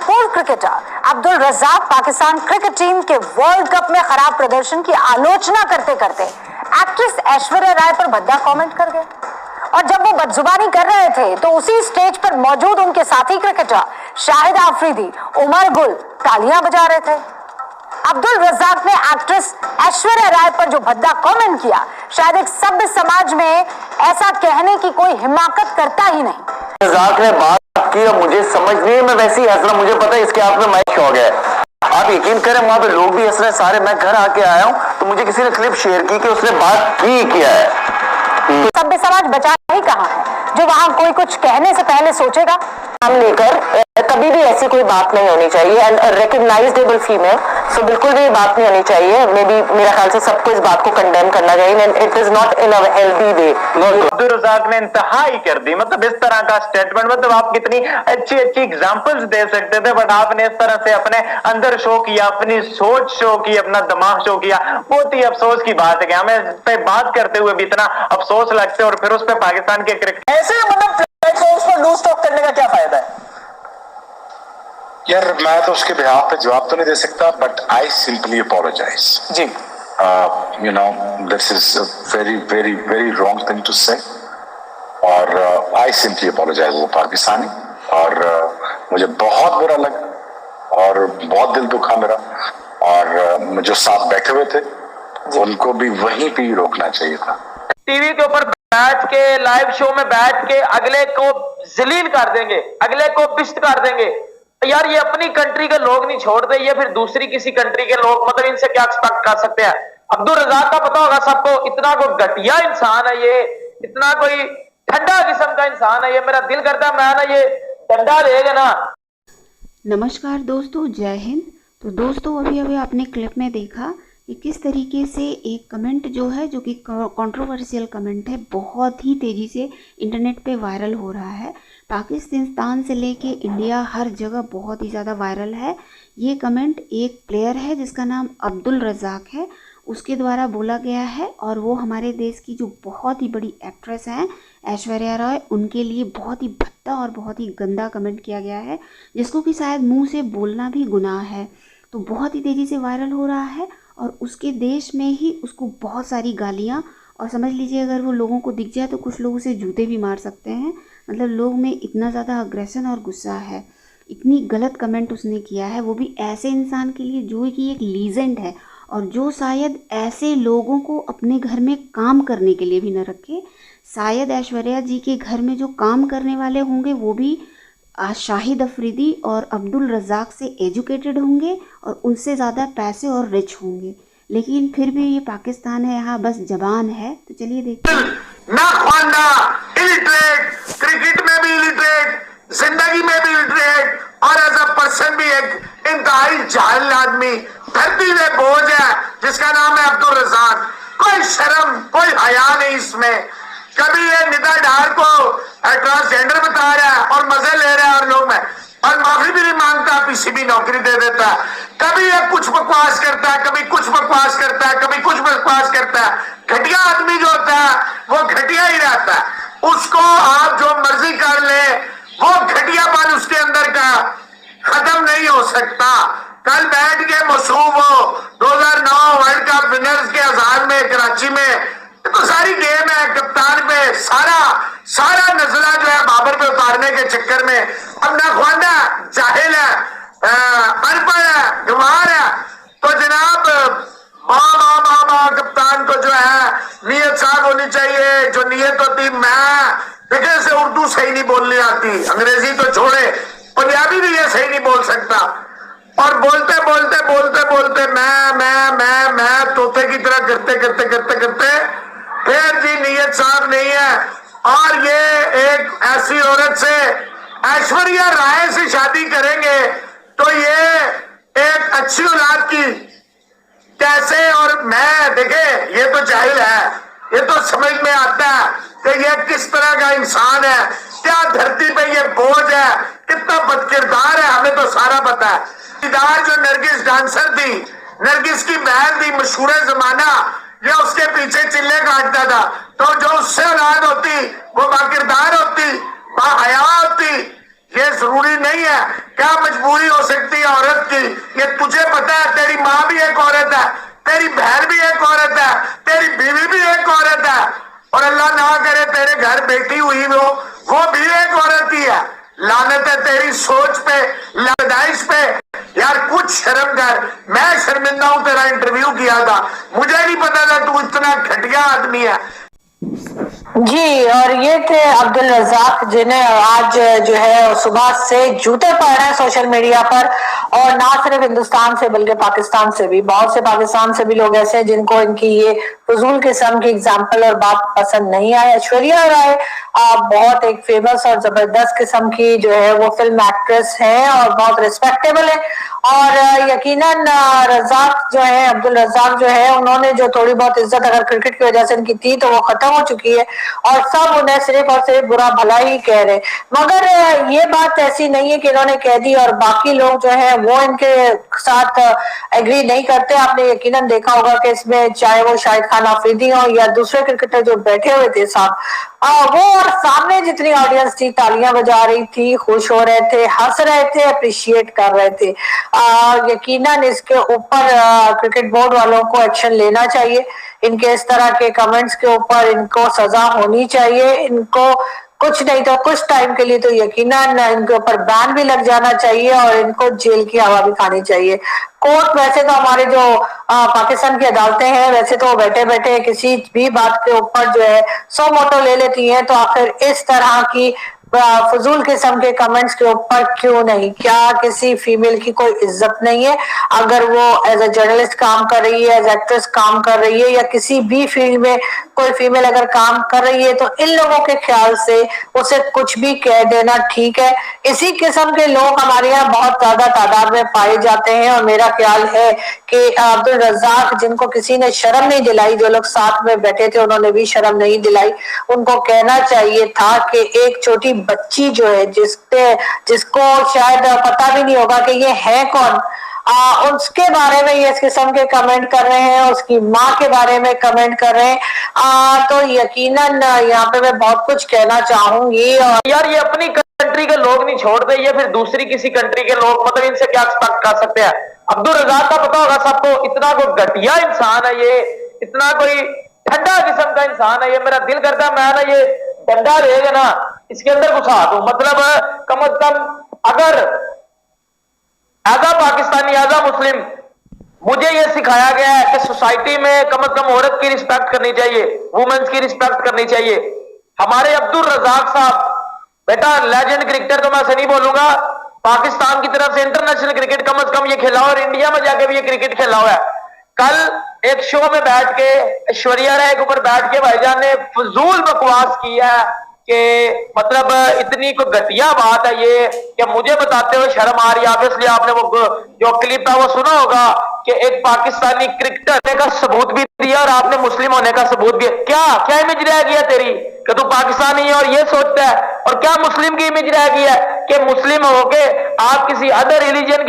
पूर्व cricketer Abdul Razzaq Pakistan cricket team के world cup में खराब प्रदर्शन की आलोचना करते करते एक्ट्रेस ऐश्वर्या राय पर भद्दा कमेंट कर गए। और जब वो बदजुबानी कर रहे थे तो उसी स्टेज पर मौजूद उनके साथी क्रिकेटर शाहिद आफरीदी, उमर गुल तालियां बजा रहे थे। अब्दुल रज़ाक ने एक्ट्रेस ऐश्वर्या राय पर जो भद्दा कमेंट किया, शायद एक सभ्य समाज में ऐसा कहने की कोई हिमाकत करता ही नहीं। रज़ाक ने बात की, मुझे समझ नहीं है, मैं वैसे ही हंस रहा, मुझे पता है इसके आप में माइक शौक है। आप यकीन करें वहां पे लोग भी हंस रहे सारे। मैं घर आके आया हूं तो मुझे किसी ने क्लिप शेयर की कि उसने बात की किया है। सभ्य समाज बचा ही कहां है जो वहां कोई कुछ कहने से पहले सोचेगा। नाम लेकर कभी भी ऐसी कोई बात नहीं होनी चाहिए एंड रिकग्नाइजेबल फीमेल, सो बिल्कुल भी ये बात नहीं होनी चाहिए। मे बी मेरा ख्याल से सबको इस बात को कंडेम करना चाहिए and it is not in a healthy way. Abdul Razzaq ने इंतहाई कर दी, मतलब इस तरह का स्टेटमेंट, मतलब आप कितनी अच्छी अच्छी एग्जांपल्स दे सकते थे, बट आपने इस तरह से अपने अंदर शो किया, अपनी सोच शो की, अपना दिमाग शो किया। बहुत ही अफसोस की बात है कि हमें पे बात करते हुए भी इतना अफसोस लगता है और फिर उस पर पाकिस्तान के क्रिकेट ऐसे मतलब प्लेटफॉर्म्स पर लूज टॉक करने का क्या फायदा है? यार मैं तो उसके बिहाफ पे जवाब तो नहीं दे सकता, बट आई सिंपली अपोलोजाइज जी। You know this is very very very wrong thing to say, और आई सिंपली अपोलोजाइज वो पाकिस्तानी, और मुझे बहुत बुरा लगा और बहुत दिल दुखा मेरा, और जो साथ बैठे हुए थे उनको भी वहीं पे ही रोकना चाहिए था। टीवी के ऊपर बैठ के लाइव शो में बैठ के अगले को जलील कर देंगे, अगले को पिष्ट कर देंगे। यार ये अपनी कंट्री के लोग नहीं छोड़ते, ये फिर दूसरी किसी कंट्री के लोग, मतलब इनसे क्या एक्सपेक्ट कर सकते हैं। अब्दुल रज़ाक का पता होगा सबको, इतना कोई घटिया इंसान है ये, इतना कोई ठंडा किस्म का इंसान है ये। मेरा दिल करता है मैं ना ये डंडा लेगा ना। नमस्कार दोस्तों, जय हिंद। तो दोस्तों अभी आपने क्लिप में देखा कि किस तरीके से एक कमेंट जो है, जो कि कंट्रोवर्शियल कमेंट है, बहुत ही तेज़ी से इंटरनेट पे वायरल हो रहा है। पाकिस्तान से लेके इंडिया हर जगह बहुत ही ज़्यादा वायरल है। ये कमेंट एक प्लेयर है जिसका नाम अब्दुल रज़ाक है, उसके द्वारा बोला गया है, और वो हमारे देश की जो बहुत ही बड़ी एक्ट्रेस हैं ऐश्वर्या राय, उनके लिए बहुत ही भद्दा और बहुत ही गंदा कमेंट किया गया है, जिसको कि शायद मुंह से बोलना भी गुनाह है। तो बहुत ही तेज़ी से वायरल हो रहा है और उसके देश में ही उसको बहुत सारी गालियाँ, और समझ लीजिए अगर वो लोगों को दिख जाए तो कुछ लोग उसे जूते भी मार सकते हैं। मतलब लोग में इतना ज़्यादा अग्रेशन और गुस्सा है, इतनी गलत कमेंट उसने किया है, वो भी ऐसे इंसान के लिए जो कि एक लीजेंड है और जो शायद ऐसे लोगों को अपने घर में काम करने के लिए भी न रखे। शायद ऐश्वर्या जी के घर में जो काम करने वाले होंगे वो भी शाहिद अफरीदी और अब्दुल रज़ाक से एजुकेटेड होंगे और उनसे ज़्यादा पैसे और रिच होंगे, लेकिन फिर भी ये पाकिस्तान है, यहाँ बस जबान है। तो चलिए देखते हैं। ना ख्वांदा, इलिटरेट, क्रिकेट में भी इलिटरेट, जिंदगी में भी इलिटरेट, और एज अ पर्सन भी एक इंतहाई जाहिल आदमी। धरती में बोझ है जिसका नाम है अब्दुल रज़ाक। कोई शर्म, कोई हया नहीं इसमें। कभी ये निदा डार को ट्रांसजेंडर बता रहा है और मजे ले रहा है और लोग में, और माफी भी नहीं मांगता, पीसीबी नौकरी दे देता है। कभी ये कुछ बकवास करता है, कभी कुछ बकवास करता है, कभी कुछ बकवास करता है। घटिया आदमी जो होता है वो घटिया ही रहता है, उसको आप जो मर्जी कर ले, वो घटियापन उसके अंदर का खत्म नहीं हो सकता। कल बैठ के मसूब हो 2009 वर्ल्ड कप विनर्स के आजाद में कराची में, तो सारी गेम है कप्तान पे, सारा नजला जो है बाबर पे उतारने के चक्कर में। अब नाख्वांदा, जाहिल है, अनपढ़ है, गंवार है, तो जनाब माँ कप्तान को जो है नीयत साफ होनी चाहिए। जो नीयत होती, मैं फिक्र से उर्दू सही नहीं बोलनी आती, अंग्रेजी तो छोड़े, पंजाबी भी ये सही नहीं बोल सकता, और बोलते बोलते बोलते बोलते मैं तोते की तरह करते फिर जी नीयत साफ नहीं है। और ये एक ऐसी औरत से, ऐश्वर्या राय से शादी करेंगे तो ये एक अच्छी औलाद की कैसे, और मैं देखे ये तो जाहिल है, ये तो समझ में आता है कि ये किस तरह का इंसान है, क्या धरती पे ये बोझ है, कितना बदकिरदार है, हमें तो सारा पता है। जो नरगिस डांसर थी, नरगिस की बहन थी, मशहूर जमाना, ये उसके पीछे चिल्ले काटता था, तो जो उससे औलाद होती वो बाकिरदार होती, बाहया होती। ये जरूरी नहीं है। क्या मजबूरी हो सकती है औरत की, ये तुझे पता है। तेरी माँ भी एक औरत है, तेरी बहन भी एक औरत है, तेरी बीवी भी एक औरत है, और अल्लाह ना करे तेरे घर बेटी हुई वो भी एक औरत ही है। लानत है तेरी सोच पे, पैदाइश पे। यार कुछ शर्म कर। मैं शर्मिंदा हूं, तेरा इंटरव्यू किया था, मुझे नहीं पता था तू इतना घटिया आदमी है। जी, और ये थे अब्दुल रज़ाक, जिन्हें आज जो है सुबह से जूते पड़ रहे हैं सोशल मीडिया पर, और ना सिर्फ हिंदुस्तान से बल्कि पाकिस्तान से भी। बहुत से पाकिस्तान से भी लोग ऐसे हैं जिनको इनकी ये फजूल किस्म की एग्जाम्पल और बात पसंद नहीं आई। ऐश्वर्या राय बहुत एक फेमस और जबरदस्त किस्म की जो है वो फिल्म एक्ट्रेस है और बहुत रिस्पेक्टेबल है, और यकीनन रज़ाक जो है, अब्दुल रज़ाक जो है, उन्होंने जो थोड़ी बहुत इज्जत अगर क्रिकेट की वजह से इनकी थी तो वो खत्म हो चुकी है, और सब उन्हें सिर्फ और सिर्फ बुरा भला ही कह रहे। मगर ये बात ऐसी नहीं है कि इन्होंने कह दी और बाकी लोग जो है वो इनके साथ एग्री नहीं करते। आपने यकीनन देखा होगा कि इसमें चाहे वो शाहिद खान आफरीदी हो या दूसरे क्रिकेटर जो बैठे हुए थे साथ, वो और सामने जितनी ऑडियंस थी तालियां बजा रही थी, खुश हो रहे थे, हंस रहे थे, अप्रिशिएट कर रहे थे। यकीनन इसके ऊपर क्रिकेट बोर्ड वालों को एक्शन लेना चाहिए। इनके इस तरह के कमेंट्स के ऊपर इनको सजा होनी चाहिए। इनको कुछ नहीं तो कुछ टाइम के लिए तो यकीनन इनके ऊपर बैन भी लग जाना चाहिए और इनको जेल की हवा भी खानी चाहिए। कोर्ट वैसे तो हमारे जो पाकिस्तान की अदालतें हैं, वैसे तो बैठे बैठे किसी भी बात के ऊपर जो है सौ मोटो ले लेती हैं, तो आखिर इस तरह की फजूल किस्म के कमेंट्स के ऊपर क्यों नहीं? क्या किसी फीमेल की कोई इज्जत नहीं है? अगर वो एज ए जर्नलिस्ट काम कर रही है, एज एक्ट्रेस काम कर रही है, या किसी भी फील्ड में कोई फीमेल अगर काम कर रही है, तो इन लोगों के ख्याल से उसे कुछ भी कह देना ठीक है। इसी किस्म के लोग हमारे यहाँ बहुत ज्यादा तादाद में पाए जाते हैं, और मेरा ख्याल है कि अब्दुल रज़ाक, जिनको किसी ने शर्म नहीं दिलाई, जो लोग साथ में बैठे थे उन्होंने भी शर्म नहीं दिलाई, उनको कहना चाहिए था कि एक छोटी बच्ची जो है जिसको शायद पता भी नहीं होगा कि ये है कौन, उसके बारे में ये इस किस्म के कमेंट कर रहे हैं, उसकी माँ के बारे में कमेंट कर रहे हैं, तो यकीनन यहाँ पे मैं बहुत कुछ कहना चाहूंगी। और यार ये अपनी कंट्री के लोग नहीं छोड़ते, ये फिर दूसरी किसी कंट्री के लोग, मतलब इनसे क्या एक्सपेक्ट कर सकते हैं? अब्दुल रज़ाक का पता होगा सबको, इतना कोई घटिया इंसान है ये, इतना कोई ठंडा किस्म का इंसान है ये। मेरा दिल करता है मैं ना ये डंडा रहेगा ना इसके अंदर घुसा दूं। मतलब कम अज कम अगर as a Pakistani, as a Muslim, मुझे यह सिखाया गया है कि सोसाइटी में कम से कम औरत की रिस्पेक्ट करनी चाहिए, वुमेन्स की रिस्पेक्ट करनी चाहिए। हमारे अब्दुल रज़ाक साहब बेटा लेजेंड क्रिकेटर, तो मैं ऐसे नहीं बोलूंगा, पाकिस्तान की तरफ से इंटरनेशनल क्रिकेट कम से कम ये खेला और इंडिया में जाके भी ये क्रिकेट खेला हुआ है। कल एक शो में बैठ के ऐश्वर्या राय के ऊपर बैठ के भाईजान ने फजूल बकवास किया कि मतलब इतनी कोई घटिया बात है ये कि मुझे बताते हुए शर्म आ रही है। ऑब्वियसली आपने वो जो क्लिप है वो सुना होगा कि एक पाकिस्तानी क्रिकेटर होने का सबूत भी दिया और आपने मुस्लिम होने का सबूत दिया। क्या इमेज रह गई है तेरी कि तू पाकिस्तानी है और ये सोचता है? और क्या मुस्लिम की इमेज रह गई है कि मुस्लिम होके आप किसी अदर रिलीजन